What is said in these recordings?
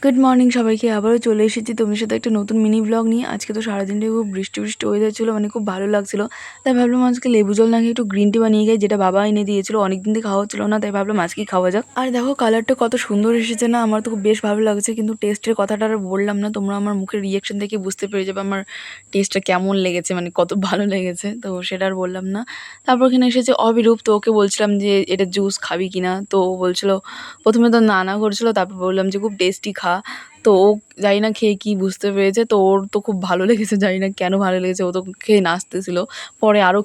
Good morning সবাইকে। আবারও চলে এসেছি তোমাদের সাথে একটা নতুন মিনি ব্লগ নিয়ে। আজকে তো সারাদিনটাই খুব বৃষ্টি বৃষ্টি ওয়েদার ছিল, মানে খুব ভালো লাগছিল। তাই ভাবলাম আজকে লেবু জল না খেয়ে একটু গ্রিন টি বানিয়ে খাই, যেটা বাবা এনে দিয়েছিল। অনেকদিন থেকে খাওয়া হচ্ছিল না, তাই ভাবলাম আজকেই খাওয়া যাক। আর দেখো কালারটা কত সুন্দর এসেছে না, আমার তো খুব বেশ ভালো লাগছে। কিন্তু টেস্টের কথাটা আর বললাম না, তোমরা আমার মুখের রিয়াকশন দেখে বুঝতে পেরে যাবে আমার টেস্টটা কেমন লেগেছে, মানে কত ভালো লেগেছে। তো সেটা আর বললাম না। তারপর এখানে এসেছে অবিরূপ, তো ওকে বলছিলাম যে এটা জুস খাবি কিনা, তো ও বলছিল, প্রথমে তো না না করছিল, তারপর বললাম যে খুব টেস্টি খা। তো ও জানি না খেয়ে কি বুঝতে পেরেছে, তো ওর তো খুব ভালো লেগেছে, জানি না কেন ভালো লেগেছে, ও তো খেয়ে নাচতেছিল। পরে আরও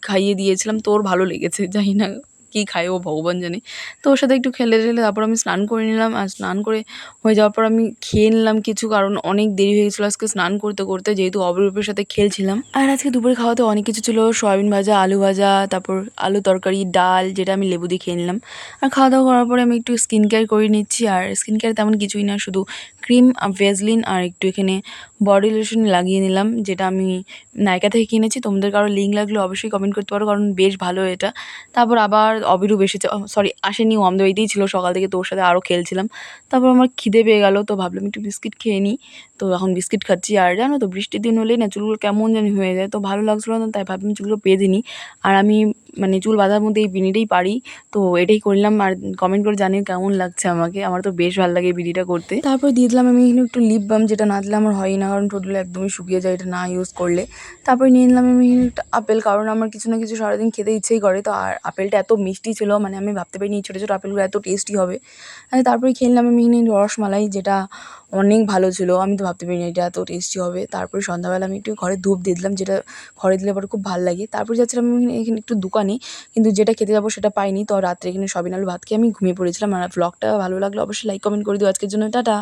খাইয়ে দিয়েছিলাম, তো ওর ভালো লেগেছে, জানি না কী খায় ও ভগবান জানে। তো ওর সাথে একটু খেলে টেলে তারপর আমি স্নান করে নিলাম। আর স্নান করে হয়ে যাওয়ার পর আমি খেয়ে নিলাম কিছু, কারণ অনেক দেরি হয়ে গেছিলো আজকে স্নান করতে করতে, যেহেতু অপরূপের সাথে খেলছিলাম। আর আজকে দুপুরে খাওয়াতে অনেক কিছু ছিল, সয়াবিন ভাজা, আলু ভাজা, তারপর আলু তরকারি, ডাল, যেটা আমি লেবু দিয়ে খেয়ে নিলাম। আর খাওয়া দাওয়া করার পরে আমি একটু স্কিন কেয়ার করে নিচ্ছি। আর স্কিন কেয়ার তেমন কিছুই না, শুধু ক্রিম, ভেজলিন আর একটু এখানে বডি লোশন লাগিয়ে নিলাম, যেটা আমি নাইকা থেকে কিনেছি। তোমাদের কারো লিঙ্ক লাগলে অবশ্যই কমেন্ট করতে পারো, কারণ বেশ ভালো এটা। তারপর আবার অবিরূপ এসেছে, সরি আসেনি, ও আমাদের বাড়িতেই ছিল সকাল থেকে, তোর সাথে আরও খেলছিলাম। তারপর আমার খিদে পেয়ে গেল, তো ভাবলাম একটু বিস্কিট খেয়ে নিই। তো এখন বিস্কিট খাচ্ছি। আর জানো তো বৃষ্টির দিন হলেই না চুলগুলো কেমন জানি হয়ে যায়, তো ভালো লাগছিলো না, তাই ভাবলাম চুলগুলো বেঁধে নিই। আর আমি মানে চুল বাঁধার মধ্যে এই বিনিটাই পারি, তো এটাই করলাম। আর কমেন্ট করে জানিও কেমন লাগছে আমাকে, আমার তো বেশ ভালো লাগে এই বিডিটা করতে। তারপর দিয়ে দিলাম আমি এখানে একটু লিপ বাম, যেটা না দিলে আমার হয় না, কারণ ঠোঁটগুলো একদমই শুকিয়ে যায় এটা না ইউজ করলে। তারপরে নিয়ে নিলাম আমি এখানে একটা আপেল, কারণ আমার কিছু না কিছু সারাদিন খেতে ইচ্ছেই করে। তো আর আপেলটা এত মিষ্টি ছিল, মানে আমি ভাবতে পারিনি ছোটো ছোটো আপেলগুলো এত টেস্টি হবে। আর তারপরে খেয়ে নিলাম আমি এখানে রসমালাই, যেটা অনেক ভালো ছিল, আমি তো ভাবতে পারিনি এটা এত টেস্টি হবে। তারপরে সন্ধ্যাবেলা আমি একটু ঘরে ধূপ দিয়ে দিলাম, যেটা ঘরে দিলে পরে খুব ভালো লাগে। তারপর যাচ্ছিলাম আমি এখানে একটু দোকানে, কিন্তু যেটা খেতে যাবো সেটা পাইনি। তো রাত্রে এখানে সবিন আলু ভাত খেয়ে আমি ঘুমিয়ে পড়েছিলাম। আর ব্লগটা ভালো লাগলে অবশ্যই লাইক কমেন্ট করে দিও। আজকের জন্য টাটা।